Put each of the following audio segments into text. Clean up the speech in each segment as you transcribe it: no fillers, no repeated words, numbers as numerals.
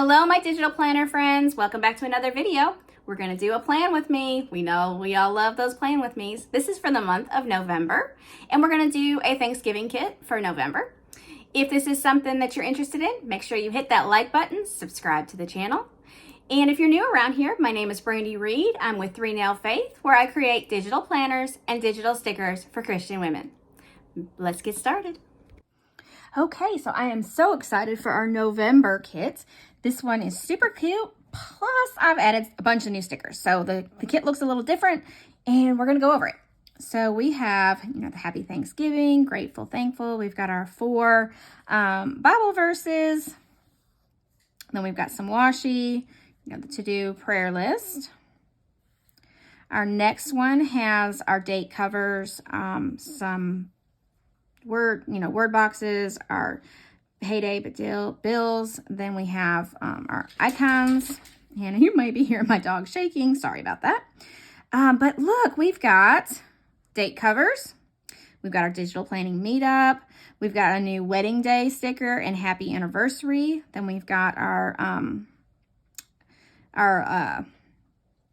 Hello, my digital planner friends. Welcome back to another video. We're going to do a plan with me. We know we all love those plan with me's. This is for the month of November, and we're going to do a Thanksgiving kit for November. If this is something that you're interested in, make sure you hit that like button, subscribe to the channel. And if you're new around here, my name is Brandi Reed. I'm with 3 Nail Faith, where I create digital planners and digital stickers for Christian women. Let's get started. Okay, so I am so excited for our November kit. This one is super cute, plus I've added a bunch of new stickers. So the kit looks a little different, and we're gonna go over it. So we have, the Happy Thanksgiving, Grateful, Thankful. We've got our 4 Bible verses. Then we've got some washi, the to-do prayer list. Our next one has our date covers, some word boxes, our payday bills. Then we have our icons, and you might be hearing my dog shaking. Sorry about that. But look, we've got date covers. We've got our digital planning meetup. We've got a new wedding day sticker and happy anniversary. Then we've got our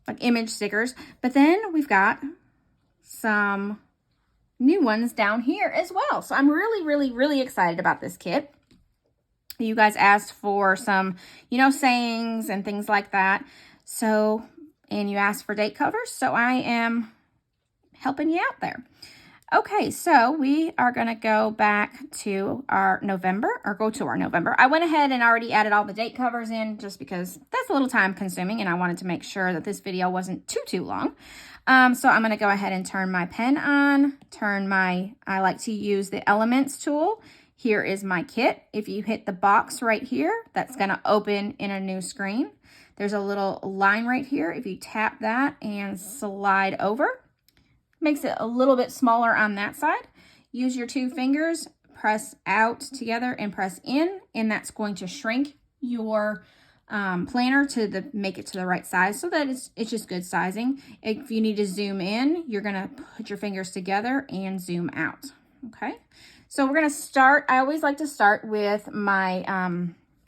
like image stickers. But then we've got some new ones down here as well. So I'm really excited about this kit. You guys asked for some, sayings and things like that. So, and you asked for date covers. So I am helping you out there. Okay, so we are going to go back to our November, or go to our November. I went ahead and already added all the date covers in just because that's a little time consuming, and I wanted to make sure that this video wasn't too long. So I'm going to go ahead and turn my pen on, I like to use the Elements tool. Here is my kit. If you hit the box right here, that's going to open in a new screen. There's a little line right here. If you tap that and slide over, makes it a little bit smaller on that side. Use your 2 fingers, press out together and press in, and that's going to shrink your planner to make it to the right size, so that it's just good sizing. If you need to zoom in, you're gonna put your fingers together and zoom out. Okay, so we're gonna start. I always like to start with my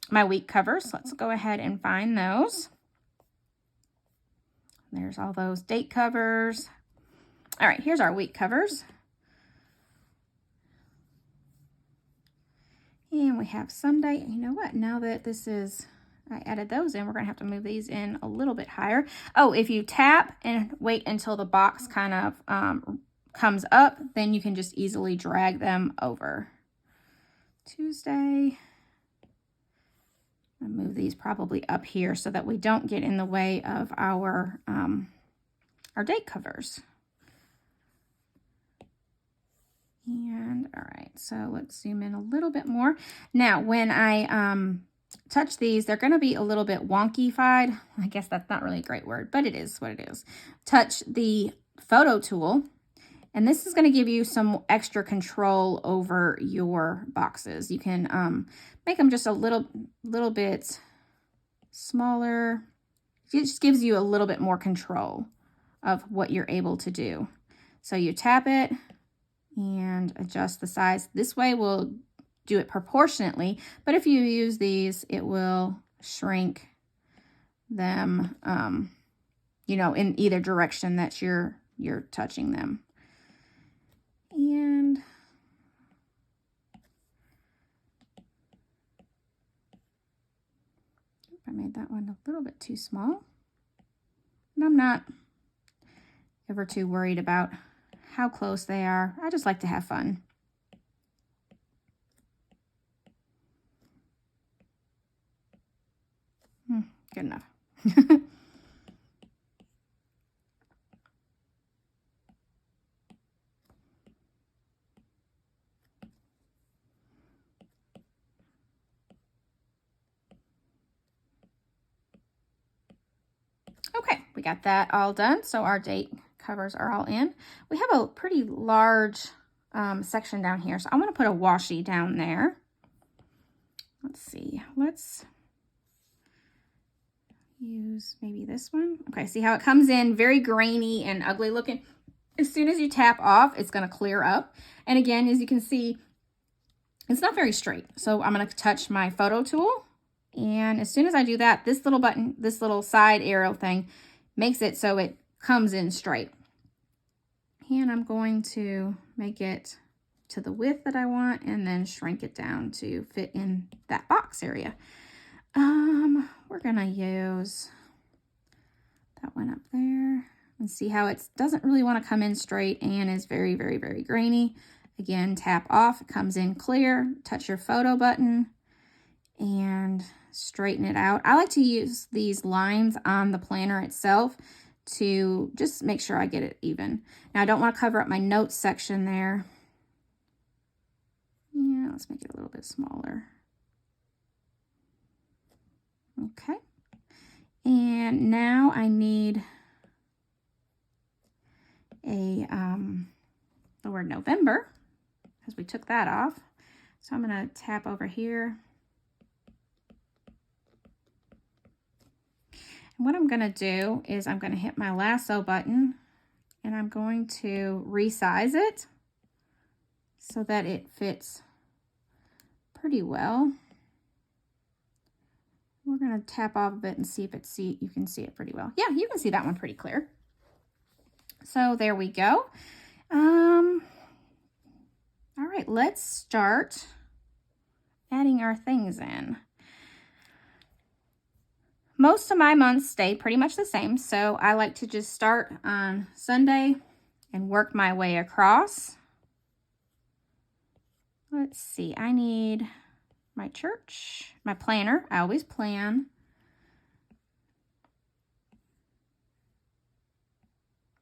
my week covers. Let's go ahead and find those. There's all those date covers. All right, here's our week covers. And we have Sunday. You know what? Now that I added those in, we're going to have to move these in a little bit higher. Oh, if you tap and wait until the box kind of comes up, then you can just easily drag them over. Tuesday. I'll move these probably up here so that we don't get in the way of our date covers. And all right, so let's zoom in a little bit more. Now, when I touch these, they're going to be a little bit wonky-fied. I guess that's not really a great word, but it is what it is. Touch the photo tool, and this is going to give you some extra control over your boxes. You can make them just a little bit smaller. It just gives you a little bit more control of what you're able to do. So you tap it and adjust the size. This way we'll do it proportionately, but if you use these, it will shrink them, in either direction that you're touching them. And I made that one a little bit too small, and I'm not ever too worried about how close they are. I just like to have fun. Good enough. Okay, we got that all done. So our date covers are all in. We have a pretty large section down here, so I'm going to put a washi down there. Let's see. Let's use maybe this one. Okay, see how it comes in very grainy and ugly looking? As soon as you tap off, it's going to clear up. And again, as you can see, it's not very straight. So I'm going to touch my photo tool And as soon as I do that, this little button, this little side arrow thing makes it so it comes in straight. And I'm going to make it to the width that I want and then shrink it down to fit in that box area. We're gonna use that one up there and see how it doesn't really want to come in straight and is very, very, very grainy. Again, tap off, it comes in clear, touch your photo button and straighten it out. I like to use these lines on the planner itself to just make sure I get it even. Now I don't want to cover up my notes section there. Yeah, let's make it a little bit smaller. Okay. And now I need a the word November, because we took that off. So I'm going to tap over here. And what I'm going to do is I'm going to hit my lasso button and I'm going to resize it so that it fits pretty well. We're going to tap off of it and see if you can see it pretty well. Yeah, you can see that one pretty clear. So there we go. All right, let's start adding our things in. Most of my months stay pretty much the same, so I like to just start on Sunday and work my way across. Let's see, I need my church, my planner. I always plan.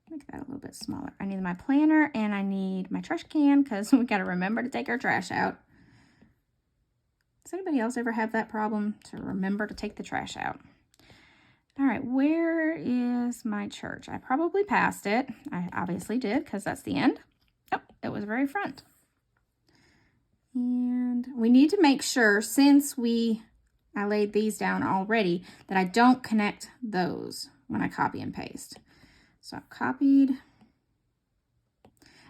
Make that a little bit smaller. I need my planner and I need my trash can because we got to remember to take our trash out. Does anybody else ever have that problem to remember to take the trash out? All right, where is my church? I probably passed it. I obviously did because that's the end. Oh, it was very front. And we need to make sure, since I laid these down already, that I don't connect those when I copy and paste. So I've copied. And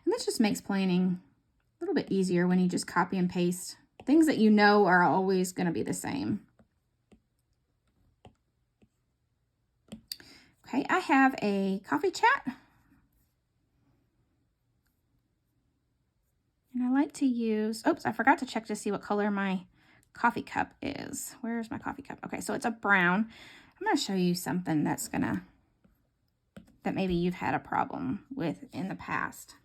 this just makes planning a little bit easier when you just copy and paste things that you know are always going to be the same. Okay, I have a coffee chat. And I like to use, oops, I forgot to check to see what color my coffee cup is. Where's my coffee cup? Okay, so it's a brown. I'm going to show you something that maybe you've had a problem with in the past.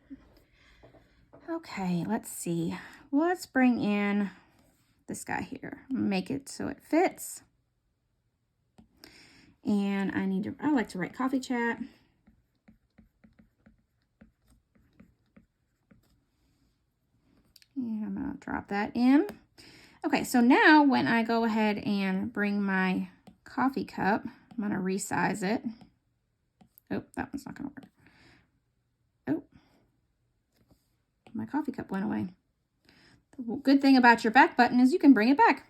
Okay, let's see. Let's bring in this guy here. Make it so it fits. And I like to write coffee chat. And I'm going to drop that in. Okay, so now when I go ahead and bring my coffee cup, I'm going to resize it. Oh, that one's not going to work. Oh, my coffee cup went away. The good thing about your back button is you can bring it back.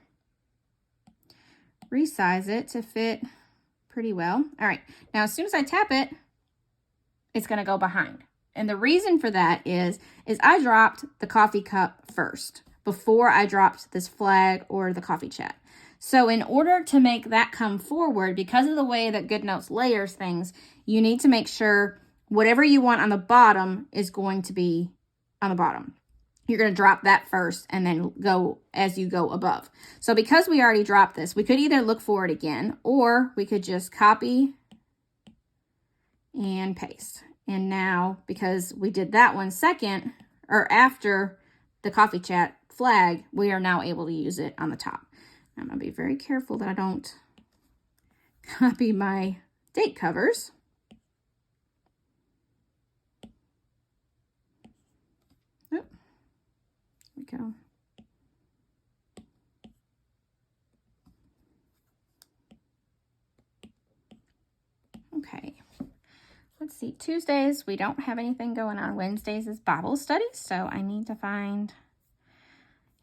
Resize it to fit pretty well. All right, now as soon as I tap it, it's going to go behind. And the reason for that is I dropped the coffee cup first before I dropped this flag or the coffee chat. So in order to make that come forward, because of the way that GoodNotes layers things, you need to make sure whatever you want on the bottom is going to be on the bottom. You're going to drop that first and then go as you go above. So because we already dropped this, we could either look for it again or we could just copy and paste. And now, because we did that one second or after the coffee chat flag, we are now able to use it on the top. I'm going to be very careful that I don't copy my date covers. Oh, there we go. Okay. Let's see, Tuesdays, we don't have anything going on. Wednesdays is Bible study, so I need to find,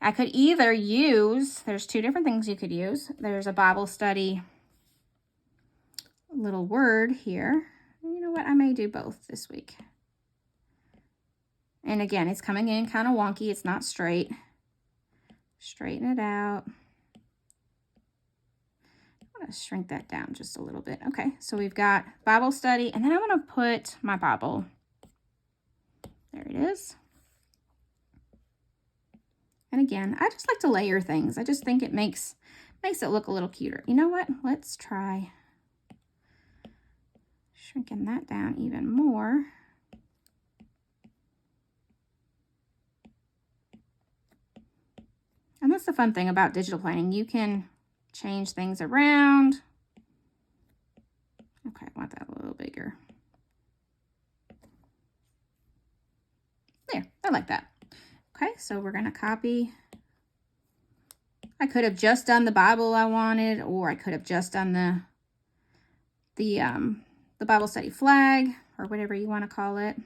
I could either use, there's two different things you could use. There's a Bible study little word here. You know what, I may do both this week. And again, it's coming in kind of wonky. It's not straight. Straighten it out. gotta shrink that down just a little bit. Okay, so we've got Bible study, and then I'm gonna put my Bible. There it is. And again, I just like to layer things. I just think it makes it look a little cuter. You know what? Let's try shrinking that down even more. And that's the fun thing about digital planning. You can change things around. Okay, I want that a little bigger. There, I like that. Okay, so we're gonna copy. I could have just done the Bible I wanted, or I could have just done the Bible study flag, or whatever you want to call it.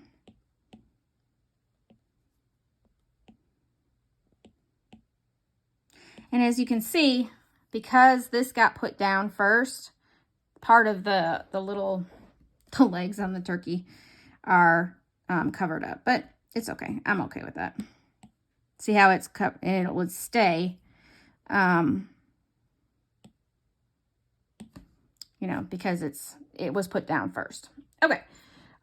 And as you can see, because this got put down first, part of the legs on the turkey are covered up, but it's okay. I'm okay with that. See how it's cut, and it would stay, you know, because it was put down first. Okay,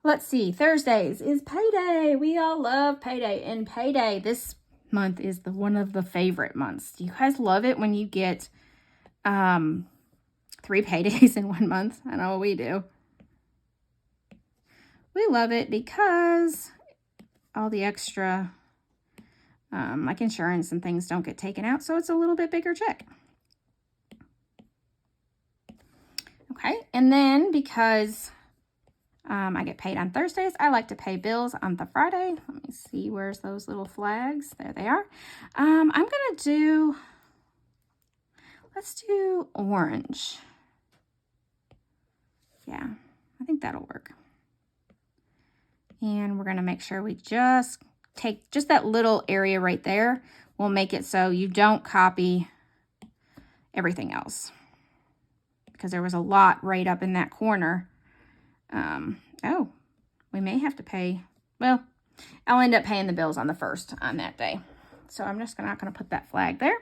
let's see. Thursdays is payday. We all love payday, and payday this month is one of the favorite months. Do you guys love it when you get 3 paydays in 1 month? I know we do. We love it because all the extra like insurance and things don't get taken out, so it's a little bit bigger check. Okay, and then because I get paid on Thursdays, I like to pay bills on the Friday. Let me see, where's those little flags? There they are. I'm gonna do, let's do orange. Yeah, I think that'll work. And we're gonna make sure we just take just that little area right there. We'll make it so you don't copy everything else, because there was a lot right up in that corner. Oh, we may have to pay, well, I'll end up paying the bills on the 1st on that day. So I'm just not gonna put that flag there.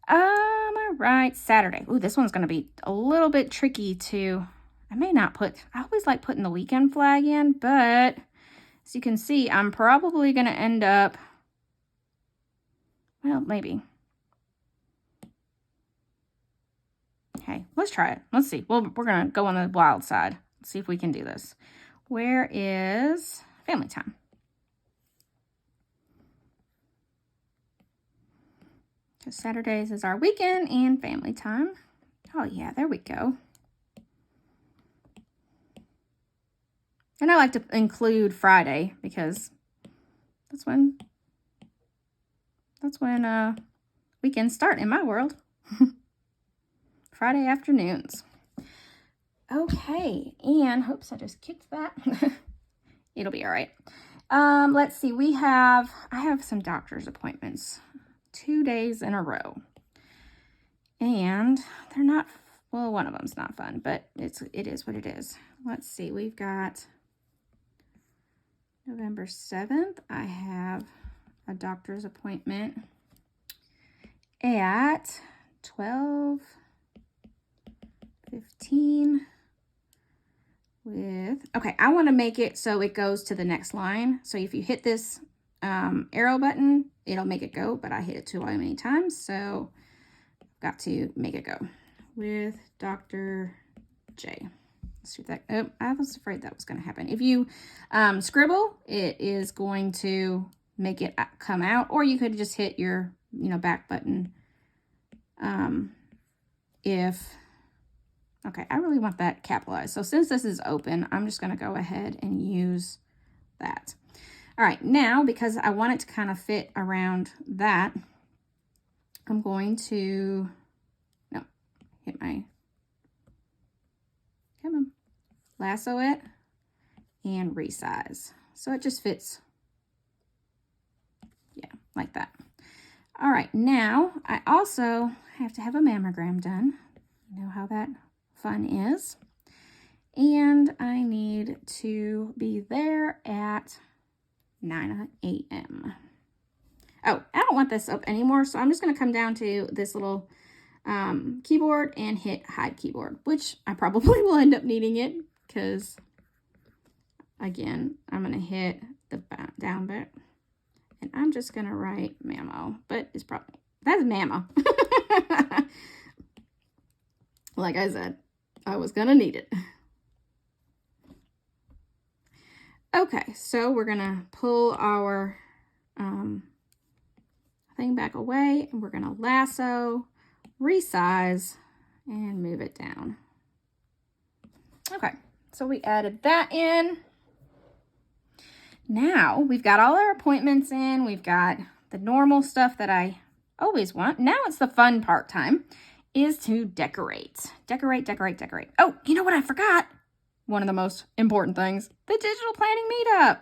All right, Saturday. Ooh, this one's gonna be a little bit tricky to, I may not put, I always like putting the weekend flag in, but as you can see, I'm probably gonna end up, well, maybe. Okay, let's try it. Let's see. Well, we're gonna go on the wild side. Let's see if we can do this. Where is family time? Because Saturdays is our weekend and family time. Oh yeah, there we go. And I like to include Friday because that's when weekends start in my world. Friday afternoons. Okay, and oops, I just kicked that. It'll be all right. Let's see, I have some doctor's appointments 2 days in a row. And they're not, well, one of them's not fun, but it is what it is. Let's see, we've got November 7th. I have a doctor's appointment at 12:15 with, okay, I want to make it so it goes to the next line. So if you hit this arrow button, it'll make it go, but I hit it too many times, so I've got to make it go with Dr. J. Let's do that. Oh, I was afraid that was going to happen. If you scribble, it is going to make it come out, or you could just hit your, back button. Okay, I really want that capitalized. So since this is open, I'm just going to go ahead and use that. All right, now because I want it to kind of fit around that, I'm going to, hit my, come on, lasso it and resize. So it just fits, yeah, like that. All right, now I also have to have a mammogram done. You know how that fun is. And I need to be there at 9 a.m. Oh, I don't want this up anymore, so I'm just going to come down to this little keyboard and hit hide keyboard, which I probably will end up needing it because, again, I'm going to hit the down bit and I'm just going to write Mammo, but it's probably, that's Mamma. Like I said, I was going to need it. Okay, so we're going to pull our thing back away and we're going to lasso, resize, and move it down. Okay, so we added that in. Now we've got all our appointments in. We've got the normal stuff that I always want. Now it's the fun part time, is to decorate. Decorate, decorate, decorate. Oh, you know what I forgot? One of the most important things, the digital planning meetup.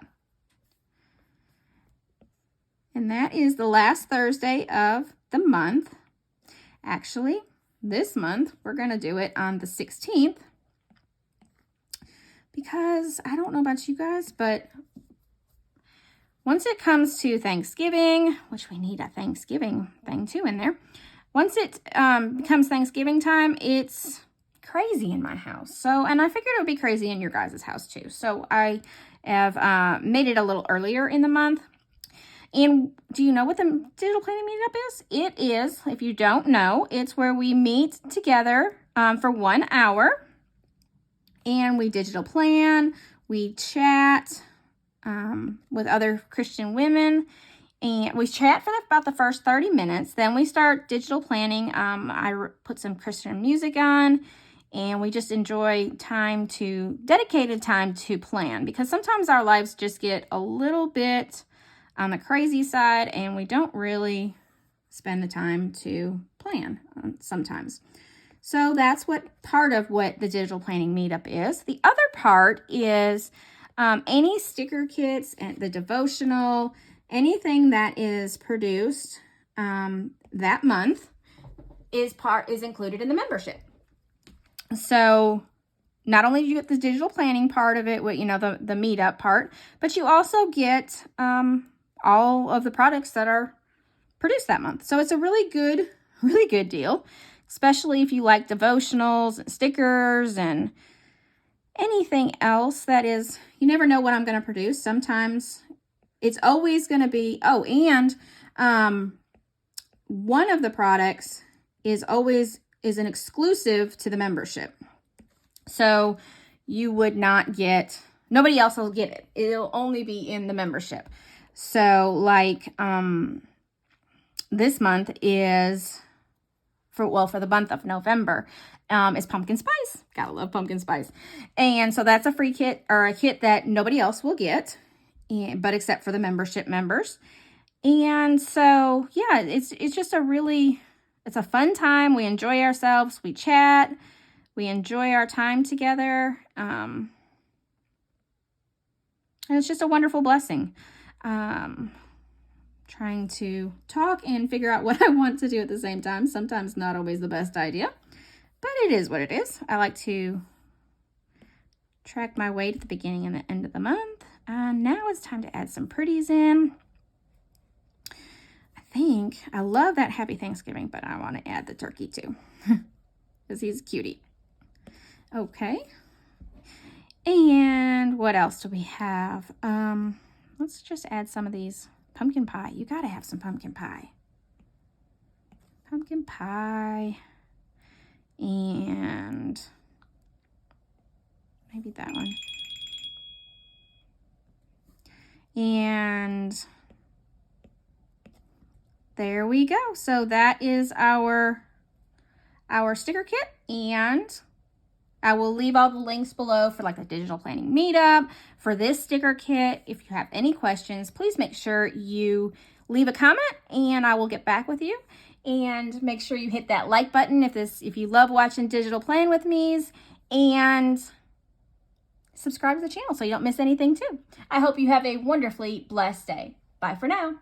And that is the last Thursday of the month. Actually, this month, we're going to do it on the 16th. Because I don't know about you guys, but once it comes to Thanksgiving, which we need a Thanksgiving thing too in there. Once it becomes Thanksgiving time, it's crazy in my house. So, and I figured it would be crazy in your guys' house too. So I have made it a little earlier in the month. And do you know what the digital planning meetup is? It is, if you don't know, it's where we meet together for 1 hour and we digital plan, we chat with other Christian women, and we chat for about the first 30 minutes. Then we start digital planning. I put some Christian music on, and we just enjoy dedicated time to plan, because sometimes our lives just get a little bit on the crazy side and we don't really spend the time to plan sometimes. So that's what part of what the digital planning meetup is. The other part is any sticker kits and the devotional, anything that is produced that month is included in the membership. So not only do you get the digital planning part of it, the meetup part, but you also get all of the products that are produced that month. So it's a really good deal, especially if you like devotionals and stickers and anything else that is, you never know what I'm going to produce. Sometimes it's always going to be, and one of the products is an exclusive to the membership. So you would not get, nobody else will get it. It'll only be in the membership. So like this month is, for the month of November, is pumpkin spice. Gotta love pumpkin spice. And so that's a free kit, or a kit that nobody else will get, but except for the membership members. And so, yeah, it's just it's a fun time. We enjoy ourselves. We chat. We enjoy our time together. And it's just a wonderful blessing. Trying to talk and figure out what I want to do at the same time. Sometimes not always the best idea, but it is what it is. I like to track my weight at the beginning and the end of the month. Now it's time to add some pretties in. I love that Happy Thanksgiving, but I want to add the turkey too because he's a cutie. Okay. And what else do we have? Let's just add some of these. Pumpkin pie. You got to have some pumpkin pie. Pumpkin pie. And maybe that one. And there we go. So that is our sticker kit, and I will leave all the links below for like the digital planning meetup, for this sticker kit. If you have any questions, please make sure you leave a comment and I will get back with you. And make sure you hit that like button if you love watching digital plan with me's, and subscribe to the channel so you don't miss anything too. I hope you have a wonderfully blessed day. Bye for now.